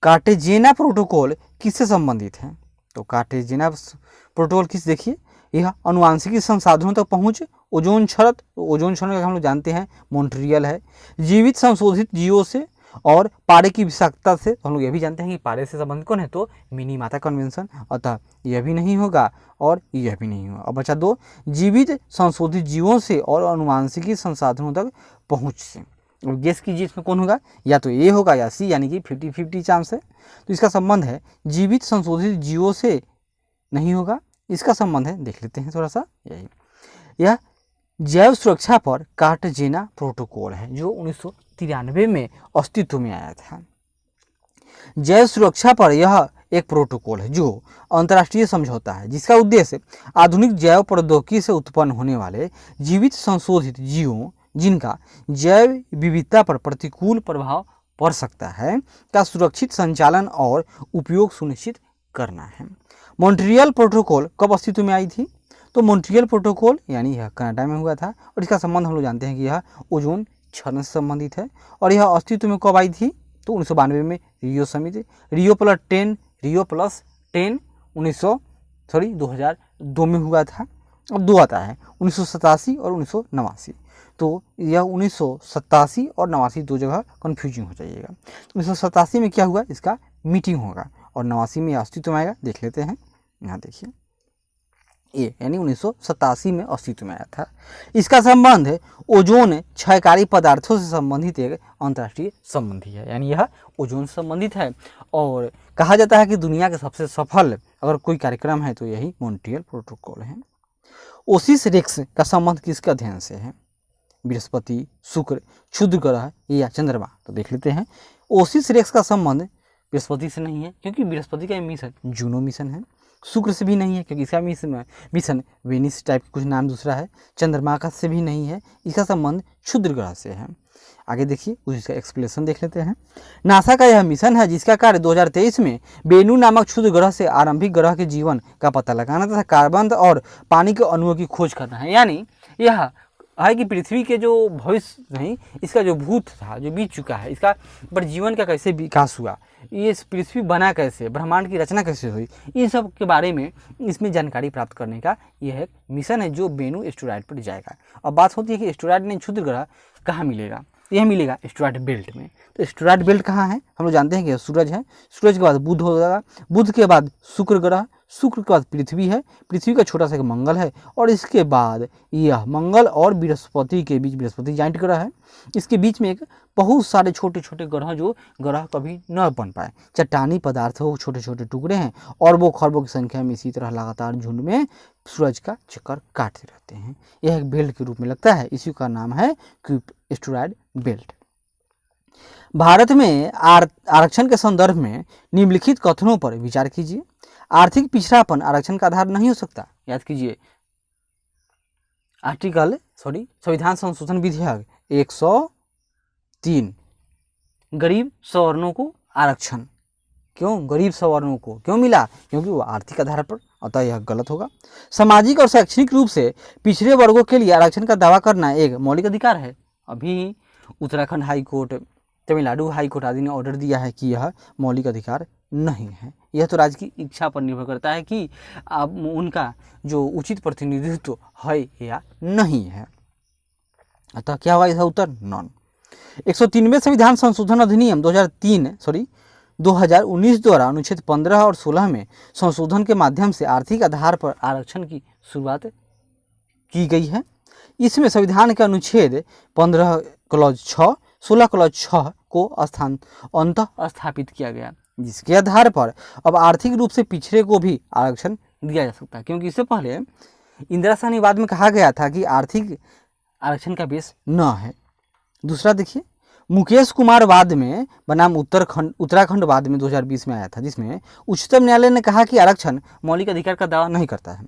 कार्टेजेना प्रोटोकॉल किससे संबंधित है? तो कार्टेजेना प्रोटोकॉल किस, देखिए, यह अनुवांशिकी संसाधनों तक पहुंच, ओजोन क्षरत, ओजोन क्षरण हम लोग जानते हैं मॉन्ट्रियल है, जीवित संशोधित जीवों से और पारे की विषाक्तता से, तो हम लोग ये भी जानते हैं कि पारे से संबंधित कौन है? तो मिनीमाता कन्वेंशन। अतः यह भी नहीं होगा और यह भी नहीं होगा। अब बचा दो, जीवित संशोधित जीवों से और अनुवांशिकी संसाधनों तक पहुंच से। और गेस कीजिए इसमें कौन होगा? या तो ए होगा या सी, यानी कि 50-50 चांस है। तो इसका संबंध है जीवित संशोधित जीवों से नहीं होगा, इसका संबंध है, देख लेते हैं थोड़ा सा, यही यह जैव सुरक्षा पर कार्टेजेना प्रोटोकॉल है, जो 1993 में अस्तित्व में आया था। जैव सुरक्षा पर यह एक प्रोटोकॉल है जो अंतर्राष्ट्रीय समझौता है, जिसका उद्देश्य आधुनिक जैव प्रौद्योगिकी से उत्पन्न होने वाले जीवित संशोधित जीवों जिनका जैव विविधता पर प्रतिकूल प्रभाव पड़ सकता है का सुरक्षित संचालन और उपयोग सुनिश्चित करना है। मॉन्ट्रियल प्रोटोकॉल कब अस्तित्व में आई थी? तो मॉन्ट्रियल प्रोटोकॉल यानी यह कनाडा में हुआ था, और इसका संबंध हम लोग जानते हैं कि यह ओजोन क्षरण से संबंधित है। और यह अस्तित्व में कब आई थी? तो 1992 में रियो समिति, रियो प्लस 10 2002 में हुआ था। अब दो आता है 1987 और 1989। तो यह 1987 और 89 दो जगह कन्फ्यूजिंग हो जाइएगा। 1987 में क्या हुआ? इसका मीटिंग होगा, और 89 में अस्तित्व में आएगा। देख लेते हैं, यहाँ देखिए, ये यानी 1987 में अस्तित्व में आया था। इसका संबंध है ओजोन क्षयकारी पदार्थों से संबंधित एक अंतर्राष्ट्रीय संबंधी है, यानी यह ओजोन से संबंधित है। और कहा जाता है कि दुनिया के सबसे सफल अगर कोई कार्यक्रम है तो यही मॉन्ट्रियल प्रोटोकॉल है। ओसिस रेक्स का संबंध किसके अध्ययन से है? बृहस्पति, शुक्र, क्षुद्र ग्रह या चंद्रमा? तो देख लेते हैं, ओसिस रेक्स का संबंध बृहस्पति से नहीं है, क्योंकि बृहस्पति का मिशन जूनो मिशन है। शुक्र से भी नहीं है, क्योंकि इसका मिशन वेनिस टाइप कुछ नाम दूसरा है। चंद्रमा का से भी नहीं है, इसका संबंध क्षुद्र ग्रह से है। आगे देखिए, कुछ इसका एक्सप्लेनेशन देख लेते हैं। नासा का यह मिशन है जिसका कार्य 2023 में बेनू नामक क्षुद्र ग्रह से आरंभिक ग्रह के जीवन का पता लगाना तथा कार्बन और पानी के अणुओं की खोज करना है। यानी यह है कि पृथ्वी के जो भविष्य नहीं, इसका जो भूत था, जो बीत चुका है, इसका पर जीवन का कैसे विकास हुआ, ये पृथ्वी बना कैसे, ब्रह्मांड की रचना कैसे हुई, इन सब के बारे में इसमें जानकारी प्राप्त करने का यह एक मिशन है जो बेनू एस्टेरॉयड पर जाएगा। अब बात होती है कि एस्टेरॉयड नहीं, क्षुद्र ग्रह कहाँ मिलेगा, यह मिलेगा एस्टेरॉयड बेल्ट में। तो एस्टेरॉयड बेल्ट कहाँ है, हम लोग जानते हैं कि सूरज है, सूरज के बाद बुध हो जाएगा, बुध के बाद शुक्र ग्रह, शुक्र के बाद पृथ्वी है, पृथ्वी का छोटा सा एक मंगल है, और इसके बाद यह मंगल और बृहस्पति के बीच, बृहस्पति जाइंट ग्रह है, इसके बीच में एक बहुत सारे छोटे छोटे ग्रह जो ग्रह कभी न बन पाए, चट्टानी पदार्थ हो, छोटे छोटे टुकड़े हैं, और वो खरबों की संख्या में इसी तरह लगातार झुंड में सूरज का चक्कर काटते रहते हैं। यह एक बेल्ट के रूप में लगता है, इसी का नाम है क्यूप एस्टेरॉयड बेल्ट। भारत में आरक्षण के संदर्भ में निम्नलिखित कथनों पर विचार कीजिए। आर्थिक पिछड़ापन आरक्षण का आधार नहीं हो सकता, याद कीजिए संविधान संशोधन विधेयक 103, गरीब सवर्णों को आरक्षण, क्यों गरीब सवर्णों को क्यों मिला, क्योंकि वो आर्थिक आधार पर, अतः यह गलत होगा। सामाजिक और शैक्षणिक रूप से पिछड़े वर्गों के लिए आरक्षण का दावा करना एक मौलिक अधिकार है। अभी Uttarakhand high court, Tamil Nadu high court आदि ने ऑर्डर दिया है कि यह मौलिक अधिकार नहीं है। यह तो राज्य की इच्छा पर निर्भर करता है कि अब उनका जो उचित प्रतिनिधित्व है या नहीं है। अतः क्या होगा इसका उत्तर, नॉन। 103वें संविधान संशोधन अधिनियम 2019 द्वारा अनुच्छेद 15 और 16 में संशोधन के माध्यम से आर्थिक आधार पर आरक्षण की शुरुआत की गई है। इसमें संविधान के अनुच्छेद 15 क्लॉज 6, 16 क्लॉज 6 को अंतः स्थापित किया गया, जिसके आधार पर अब आर्थिक रूप से पिछड़े को भी आरक्षण दिया जा सकता है, क्योंकि इससे पहले इंदिरा साहनीवाद में कहा गया था कि आर्थिक आरक्षण का बेस न है। दूसरा देखिए, मुकेश कुमार वाद में बनाम उत्तराखंड वाद में 2020 में आया था, जिसमें उच्चतम न्यायालय ने कहा कि आरक्षण मौलिक अधिकार का दावा नहीं करता है।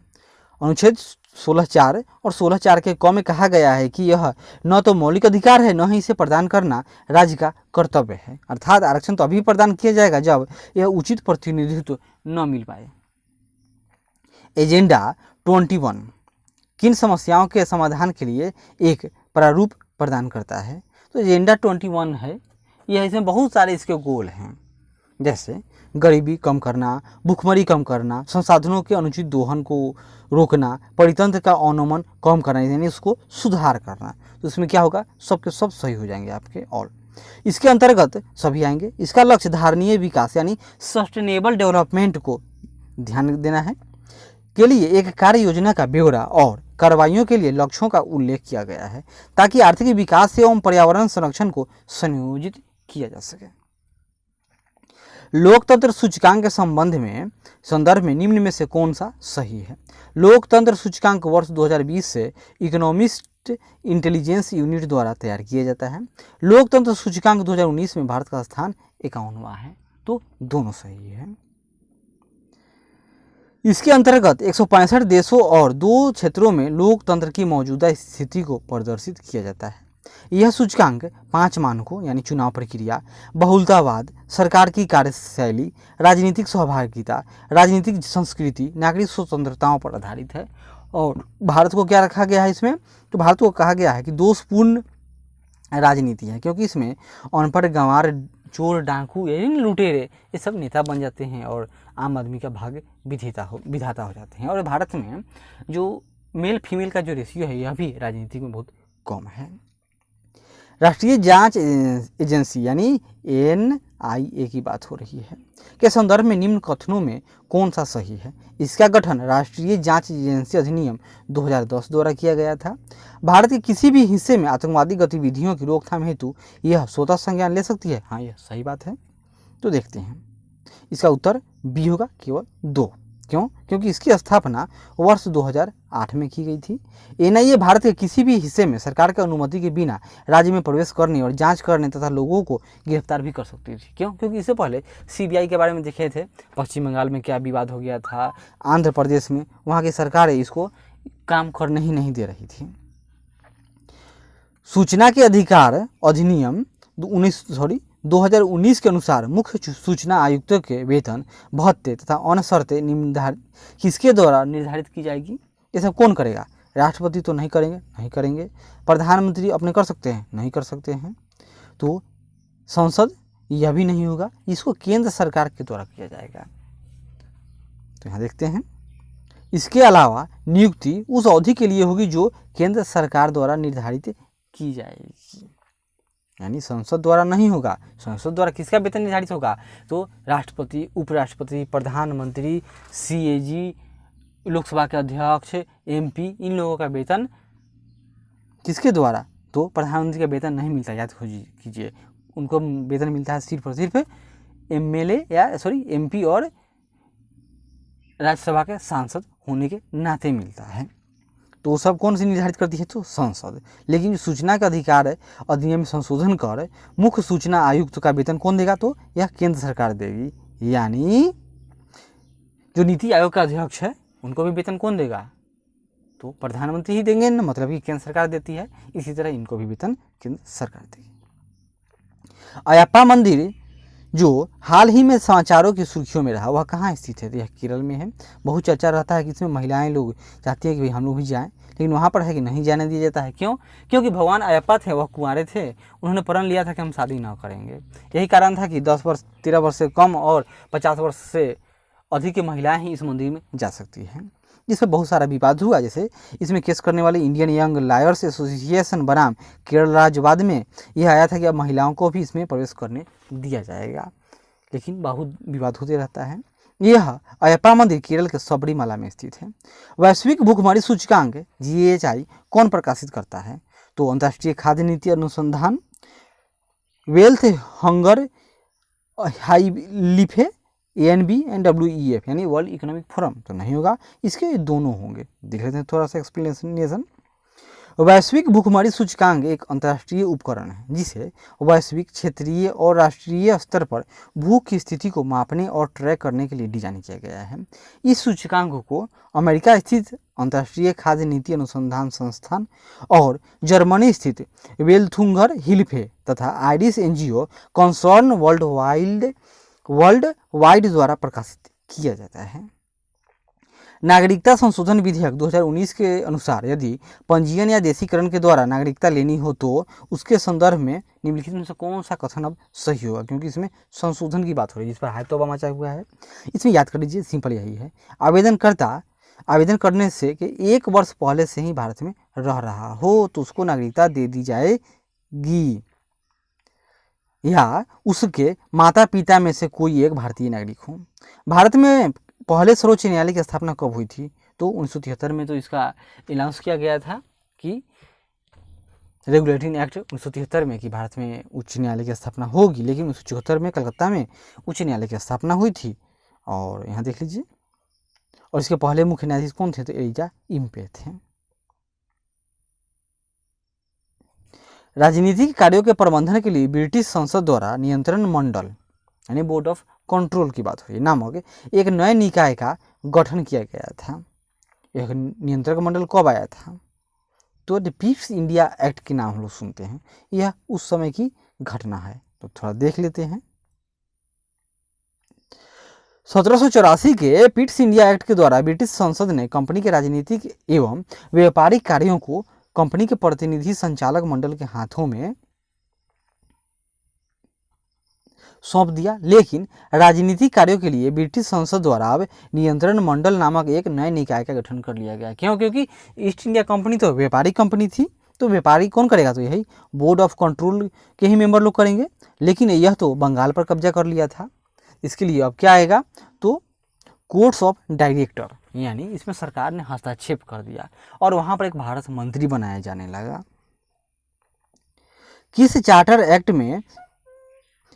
अनुच्छेद 16(4) और 16(4) के क में कहा गया है कि यह न तो मौलिक अधिकार है, न ही इसे प्रदान करना राज्य का कर्तव्य है, अर्थात आरक्षण तो अभी प्रदान किया जाएगा जब यह उचित प्रतिनिधित्व न मिल पाए। एजेंडा 21 किन समस्याओं के समाधान के लिए एक प्रारूप प्रदान करता है? तो एजेंडा 21 है, यह इसमें बहुत सारे इसके गोल हैं, जैसे गरीबी कम करना, भूखमरी कम करना, संसाधनों के अनुचित दोहन को रोकना, परितंत्र का अवनमन कम करना, यानी उसको सुधार करना। तो इसमें क्या होगा, सबके सब सही हो जाएंगे आपके। और इसके अंतर्गत सभी आएंगे। इसका लक्ष्य धारणीय विकास यानी सस्टेनेबल डेवलपमेंट को ध्यान देना है के लिए एक कार्य योजना का ब्यौरा और कार्रवाइयों के लिए लक्ष्यों का उल्लेख किया गया है, ताकि आर्थिक विकास एवं पर्यावरण संरक्षण को संयोजित किया जा सके। लोकतंत्र सूचकांक के संदर्भ में निम्न में से कौन सा सही है? लोकतंत्र सूचकांक वर्ष 2020 से इकोनॉमिस्ट इंटेलिजेंस यूनिट द्वारा तैयार किया जाता है। लोकतंत्र सूचकांक 2019 में भारत का स्थान 51वां है, तो दोनों सही है। इसके अंतर्गत 165 देशों और 2 क्षेत्रों में लोकतंत्र की मौजूदा स्थिति को प्रदर्शित किया जाता है। यह सूचकांक 5 मानकों यानी चुनाव प्रक्रिया, बहुलतावाद, सरकार की कार्यशैली, राजनीतिक सहभागिता, राजनीतिक संस्कृति, नागरिक स्वतंत्रताओं पर आधारित है। और भारत को क्या रखा गया है इसमें? तो भारत को कहा गया है कि दोषपूर्ण राजनीति है, क्योंकि इसमें अनपढ़, गंवार, चोर, डाकू यानी लुटेरे ये सब नेता बन जाते हैं और आम आदमी का भाग्य विधाता हो जाते हैं। और भारत में जो मेल फीमेल का जो रेशियो है यह भी राजनीति में बहुत कम है। राष्ट्रीय जांच एजेंसी यानी NIA की बात हो रही है के संदर्भ में निम्न कथनों में कौन सा सही है? इसका गठन राष्ट्रीय जांच एजेंसी अधिनियम 2010 द्वारा किया गया था। भारत के किसी भी हिस्से में आतंकवादी गतिविधियों की रोकथाम हेतु यह स्वतः संज्ञान ले सकती है। हाँ, यह सही बात है। तो देखते हैं, इसका उत्तर बी होगा, केवल 2। क्यों? क्योंकि इसकी स्थापना वर्ष 2008 में की गई थी। NIA भारत के किसी भी हिस्से में सरकार की अनुमति के बिना राज्य में प्रवेश करने और जांच करने तथा लोगों को गिरफ्तार भी कर सकती थी। क्यों? क्योंकि इससे पहले CBI के बारे में देखे थे, पश्चिम बंगाल में क्या विवाद हो गया था, आंध्र प्रदेश में, वहाँ की सरकार इसको काम करने ही नहीं दे रही थी। सूचना के अधिकार अधिनियम 2019 के अनुसार मुख्य सूचना आयुक्तों के वेतन, भत्ते तथा अन्य शर्तें किसके द्वारा निर्धारित की जाएगी? ये सब कौन करेगा? राष्ट्रपति तो नहीं करेंगे, नहीं करेंगे। प्रधानमंत्री अपने कर सकते हैं, नहीं कर सकते हैं। तो संसद यह भी नहीं होगा, इसको केंद्र सरकार के द्वारा किया जाएगा। तो यहाँ देखते हैं, इसके अलावा नियुक्ति उस अवधि के लिए होगी जो केंद्र सरकार द्वारा निर्धारित की जाएगी। यानी संसद द्वारा नहीं होगा। संसद द्वारा किसका वेतन निर्धारित होगा? तो राष्ट्रपति, उपराष्ट्रपति, प्रधानमंत्री, सीएजी, लोकसभा के अध्यक्ष, एमपी, इन लोगों का वेतन किसके द्वारा? तो प्रधानमंत्री का वेतन नहीं मिलता, याद कीजिए। उनको वेतन मिलता है सिर्फ और सिर्फ एमएलए या एमपी और राज्यसभा के सांसद होने के नाते मिलता है। तो वो सब कौन सी निर्धारित करती है? तो संसद। लेकिन सूचना का अधिकार अधिनियम में संशोधन कर मुख्य सूचना आयुक्त का वेतन कौन देगा? तो यह केंद्र सरकार देगी। यानी जो नीति आयोग का अध्यक्ष है उनको भी वेतन कौन देगा? तो प्रधानमंत्री ही देंगे ना, मतलब कि केंद्र सरकार देती है। इसी तरह इनको भी वेतन केंद्र सरकार देगी। अयप्पा मंदिर जो हाल ही में समाचारों की सुर्खियों में रहा, वह कहाँ स्थित है? तो यह केरल में है। बहुत चर्चा रहता है कि इसमें महिलाएं लोग चाहती हैं कि भाई हम लोग भी जाएं, लेकिन वहाँ पर है कि नहीं जाने दिया जाता है। क्यों? क्योंकि भगवान अयप्पा थे, वह कुंवारे थे, उन्होंने प्रण लिया था कि हम शादी ना करेंगे। यही कारण था कि 10 वर्ष 13 वर्ष से कम और 50 वर्ष से अधिक की महिलाएं ही इस मंदिर में जा सकती हैं। इस पर बहुत सारा विवाद हुआ। जैसे इसमें केस करने वाले इंडियन यंग लॉयर्स एसोसिएशन बनाम केरल राज्यवाद में यह आया था कि अब महिलाओं को भी इसमें प्रवेश करने दिया जाएगा, लेकिन बहुत विवाद होते रहता है। यह अयप्पा मंदिर केरल के सबरीमाला में स्थित है। वैश्विक भूखमरी सूचकांक GHI कौन प्रकाशित करता है? तो अंतर्राष्ट्रीय खाद्य नीति अनुसंधान, Welthungerhilfe, ANB and WEF यानी वर्ल्ड इकोनॉमिक फोरम। तो नहीं होगा, इसके दोनों होंगे। देख लेते हैं थोड़ा सा एक्सप्लेनेशन। वैश्विक भूखमरी सूचकांक एक अंतर्राष्ट्रीय उपकरण है जिसे वैश्विक, क्षेत्रीय और राष्ट्रीय स्तर पर भूख की स्थिति को मापने और ट्रैक करने के लिए डिजाइन किया गया है। इस सूचकांक को अमेरिका स्थित अंतर्राष्ट्रीय खाद्य नीति अनुसंधान संस्थान और जर्मनी स्थित वेल्थुंगर हिल्फे तथा Irish NGO concern world wide द्वारा प्रकाशित किया जाता है। नागरिकता संशोधन विधेयक 2019 के अनुसार यदि पंजीयन या देशीकरण के द्वारा नागरिकता लेनी हो तो उसके संदर्भ में निम्नलिखित में से कौन सा कथन अब सही होगा? क्योंकि इसमें संशोधन की बात हो रही है, जिस पर हाइतौबा मचा हुआ है। इसमें याद कर लीजिए, सिंपल यही है। आवेदनकर्ता आवेदन करने से कि 1 वर्ष पहले से ही भारत में रह रहा हो तो उसको नागरिकता दे दी जाएगी, या उसके माता पिता में से कोई एक भारतीय नागरिक हो। भारत में पहले सर्वोच्च न्यायालय की स्थापना कब हुई थी? तो 1973 में तो इसका अनाउंस किया गया था कि रेगुलेटिंग एक्ट 1973 में कि भारत में उच्च न्यायालय की स्थापना होगी, लेकिन 1974 में कलकत्ता में उच्च न्यायालय की स्थापना हुई थी। और यहाँ देख लीजिए, और इसके पहले मुख्य न्यायाधीश कौन थे? तो एलिजा इम्पे थे। राजनीतिक कार्यों के प्रबंधन के लिए ब्रिटिश संसद द्वारा नियंत्रण मंडल यानी बोर्ड ऑफ कंट्रोल की बात हुई नामक एक नए निकाय का गठन किया गया था। यह नियंत्रक मंडल कब आया था? तो द पिप्स इंडिया एक्ट के नाम हम लोग सुनते हैं, यह उस समय की घटना है। तो थोड़ा देख लेते हैं। 1784 के पिट्स इंडिया एक्ट के द्वारा ब्रिटिश संसद ने कंपनी के राजनीतिक एवं व्यापारिक कार्यों को कंपनी के प्रतिनिधि संचालक मंडल के हाथों में सौंप दिया। लेकिन राजनीतिक कार्यों के लिए ब्रिटिश संसद द्वारा अब नियंत्रण मंडल नामक एक नए निकाय का गठन कर लिया गया। क्यों? क्योंकि ईस्ट इंडिया कंपनी तो व्यापारिक कंपनी थी, तो व्यापारी कौन करेगा? तो यही बोर्ड ऑफ कंट्रोल के ही मेंबर लोग करेंगे। लेकिन यह तो बंगाल पर कब्जा कर लिया था, इसके लिए अब क्या आएगा? तो कोर्ट्स ऑफ डायरेक्टर, यानी इसमें सरकार ने हस्तक्षेप कर दिया और वहां पर एक भारत मंत्री बनाया जाने लगा। किस चार्टर एक्ट में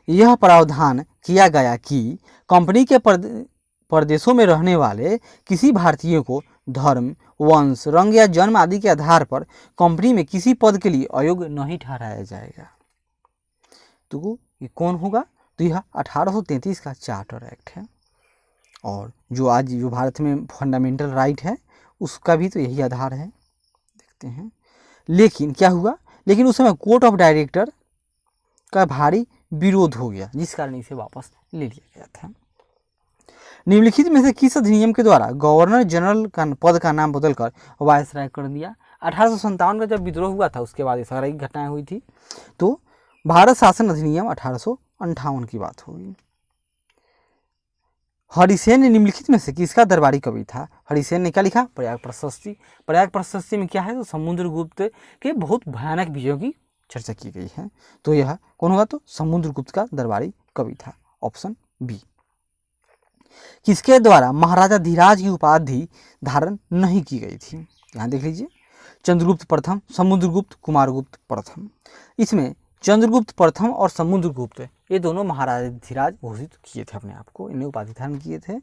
यह प्रावधान किया गया कि कंपनी के प्रदेशों में रहने वाले किसी भारतीय को धर्म, वंश, रंग या जन्म आदि के आधार पर कंपनी में किसी पद के लिए अयोग्य नहीं ठहराया जाएगा? तो ये कौन होगा? तो यह 1833 का चार्टर एक्ट है। और जो आज जो भारत में फंडामेंटल राइट है उसका भी तो यही आधार है, देखते हैं। लेकिन क्या हुआ? लेकिन उस समय कोर्ट ऑफ डायरेक्टर का भारी विरोध हो गया, जिस कारण इसे वापस ले लिया गया था। निम्नलिखित में से किस अधिनियम के द्वारा गवर्नर जनरल का पद का नाम बदलकर वायसराय कर दिया? 1857 का जब विद्रोह हुआ था उसके बाद ये सारी घटनाएं हुई थी। तो भारत शासन अधिनियम 1858 की बात होगी। हरिसेन निम्नलिखित में से किसका दरबारी कवि था? हरिसेन ने क्या लिखा? प्रयाग प्रशस्ति। प्रयाग प्रशस्ति में क्या है? तो समुद्रगुप्त के बहुत भयानक विजयों की चर्चा की गई है। तो यह कौन होगा? तो समुद्रगुप्त का दरबारी कवि था, ऑप्शन बी। किसके द्वारा महाराजा धीराज की उपाधि धारण नहीं की गई थी? यहाँ देख लीजिए, चंद्रगुप्त प्रथम, समुद्रगुप्त, कुमारगुप्त प्रथम। इसमें चंद्रगुप्त प्रथम और समुद्रगुप्त ये दोनों महाराजा धीराज घोषित किए थे अपने आप को, इन्हें उपाधि धारण किए थे।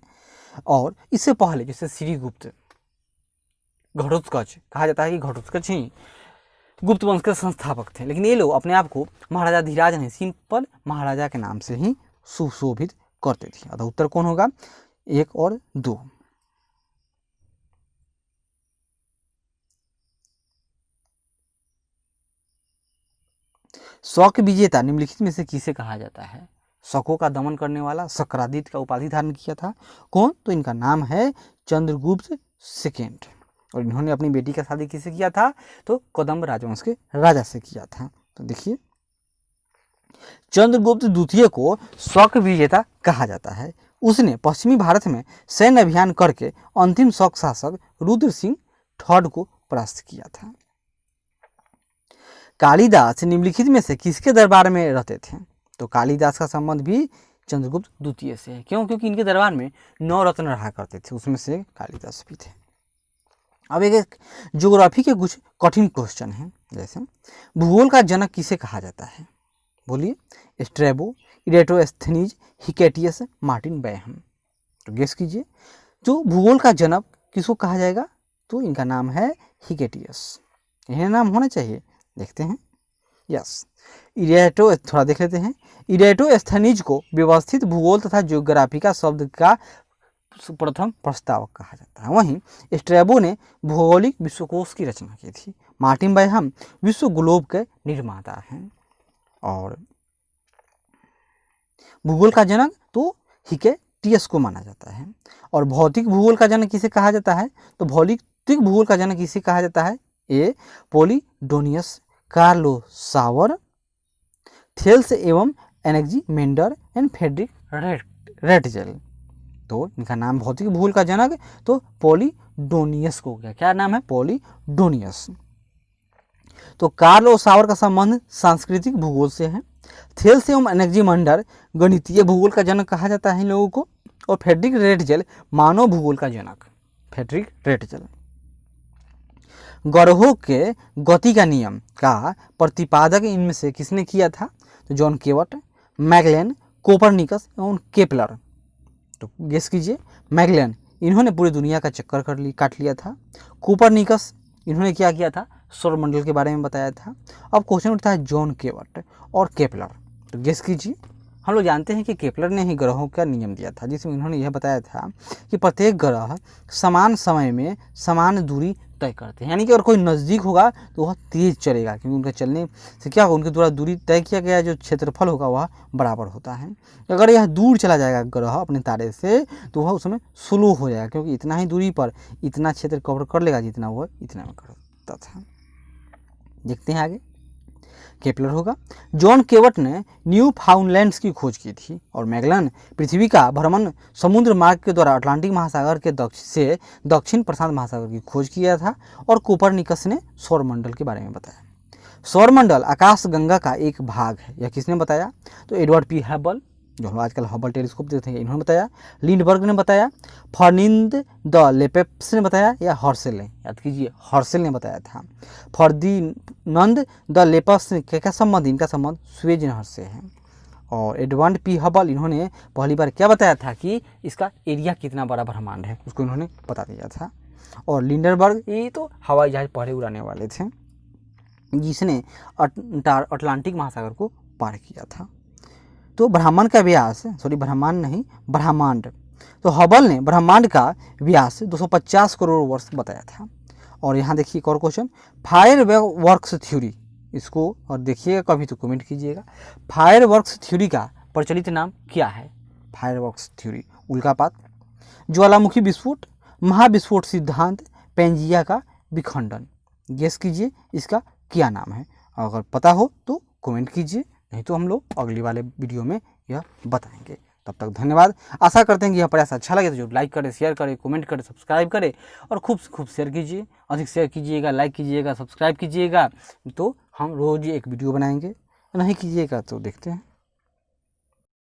और इससे पहले जैसे श्रीगुप्त, घटोत्कच कहा जाता है कि घटोत्कच ही गुप्त वंश के संस्थापक थे, लेकिन ये लोग अपने आप को महाराजा धीराज नहीं, सिंपल महाराजा के नाम से ही सुशोभित करते थे। अतः उत्तर कौन होगा? 1 और 2। शक विजेता निम्नलिखित में से किसे कहा जाता है? शकों का दमन करने वाला शक्रादित्य का उपाधि धारण किया था। कौन? तो इनका नाम है चंद्रगुप्त सेकेंड। और इन्होंने अपनी बेटी का शादी किससे किया था? तो कदम्ब राजवंश के राजा से किया था। तो देखिए, चंद्रगुप्त द्वितीय को शक विजेता कहा जाता है। उसने पश्चिमी भारत में सैन्य अभियान करके अंतिम शक शासक रुद्र सिंह थर्ड को परास्त किया था। कालिदास निम्नलिखित में से किसके दरबार में रहते थे? तो कालिदास का संबंध भी चंद्रगुप्त द्वितीय से है। क्यों? क्योंकि इनके दरबार में 9 रत्न रहा करते थे, उसमें से कालिदास भी थे। अब एक ज्योग्राफी के कुछ कठिन क्वेश्चन हैं, जैसे भूगोल का जनक किसे कहा जाता है? बोलिए, स्ट्रैबो, इरेटोस्थेनीज, हिकेटियस, मार्टिन बैहम। तो गेस कीजिए, जो भूगोल का जनक किसको कहा जाएगा? तो इनका नाम है हिकेटियस। यह नाम होना चाहिए, देखते हैं। यस, इरेटो, थोड़ा देख लेते हैं। इरेटोस्थेनीज को व्यवस्थित भूगोल तथा ज्योग्राफी का शब्द का प्रथम प्रस्तावक कहा जाता है। वहीं स्ट्रैबो ने भौगोलिक विश्वकोश की रचना की थी। मार्टिन बैहम विश्व ग्लोब के निर्माता हैं। और भूगोल का जनक तो हिकेटियस को माना जाता है। और भौतिक भूगोल का जनक किसे कहा जाता है? तो भौतिक भूगोल का जनक किसे कहा जाता है? ए पोलिडोनियस, कार्लो सावर, थेल्स एवं एनेक्जिमेंडर एंड फ्रेडरिक रेटजेल। तो इनका नाम भौतिक भूगोल का जनक तो पोलिडोनियस को क्या नाम है? पोलिडोनियस। तो कार्ल और सावर का संबंध सांस्कृतिक भूगोल से है। थेल्स एवं एनेक्जिमेंडर गणितीय भूगोल का जनक कहा जाता है इन लोगों को। और फ्रेडरिक रेटजेल मानव भूगोल का जनक, फ्रेडरिक रेटजेल। ग्रहों के गति का नियम का प्रतिपादक इनमें से किसने किया था? तो जॉन केवट, मैगलेन, कोपरनिकस एवं केपलर। तो गेस कीजिए, मैगलेन इन्होंने पूरी दुनिया का चक्कर काट लिया था। कोपरनिकस इन्होंने क्या किया था? सौरमंडल के बारे में बताया था। अब क्वेश्चन उठता है जॉन केवट और केपलर। तो गेस कीजिए, हम लोग जानते हैं कि केपलर ने ही ग्रहों का नियम दिया था, जिसमें इन्होंने यह बताया था कि प्रत्येक ग्रह समान समय में समान दूरी तय करते हैं। यानी कि अगर कोई नज़दीक होगा तो वह तेज चलेगा, क्योंकि उनका चलने से क्या होगा? उनके द्वारा दूरी तय किया गया जो क्षेत्रफल होगा वह बराबर होता है। अगर यह दूर चला जाएगा ग्रह अपने तारे से तो वह उसमें स्लो हो जाएगा, क्योंकि इतना ही दूरी पर इतना क्षेत्र कवर कर लेगा जितना वह इतना में करता था। देखते हैं आगे, केपलर होगा। जॉन केवट ने न्यू फाउंडलैंड्स की खोज की थी। और मैगलन पृथ्वी का भ्रमण समुद्र मार्ग के द्वारा अटलांटिक महासागर के दक्षिण प्रशांत महासागर की खोज किया था। और कोपरनिकस ने सौरमंडल के बारे में बताया। सौरमंडल आकाशगंगा का एक भाग है, यह किसने बताया? तो एडवर्ड पी हबल, जो हम आजकल हबल टेलीस्कोप देखते हैं, इन्होंने बताया। लिंडबर्ग ने बताया, फर्डिनांड द लेपेप्स ने बताया, या हर्शेल ने? याद कीजिए, हर्शेल ने बताया था। फर्डिनांड द लेपेप्स ने क्या संबंध? इनका संबंध स्वेज नहर से है। और एडवर्ड पी हबल इन्होंने पहली बार क्या बताया था कि इसका एरिया कितना बड़ा ब्रह्मांड है, उसको इन्होंने बता दिया था। और लिंडबर्ग ये तो हवाई जहाज पहले उड़ाने वाले थे, जिसने अटलांटिक महासागर को पार किया था। तो ब्रह्मांड का व्यास, ब्रह्मांड नहीं, ब्रह्मांड, तो हबल ने ब्रह्मांड का व्यास 250 करोड़ वर्ष बताया था। और यहाँ देखिए एक और क्वेश्चन, फायर वर्क्स थ्योरी, इसको और देखिएगा कभी तो कमेंट कीजिएगा। फायर वर्क्स थ्योरी का प्रचलित नाम क्या है? फायर वर्क्स थ्योरी, उल्कापात, ज्वालामुखी विस्फोट, महाविस्फोट सिद्धांत, पेंजिया का विखंडन। गेस कीजिए इसका क्या नाम है। अगर पता हो तो कमेंट कीजिए, नहीं तो हम लोग अगली वाले वीडियो में यह बताएंगे। तब तक धन्यवाद। आशा करते हैं कि यह प्रयास अच्छा लगे तो जो लाइक करें, शेयर करें, कमेंट करें, सब्सक्राइब करें और खूब से खूब शेयर कीजिए। अधिक शेयर कीजिएगा, लाइक कीजिएगा, सब्सक्राइब कीजिएगा, तो हम रोज़ एक वीडियो बनाएंगे। नहीं कीजिएगा तो देखते हैं।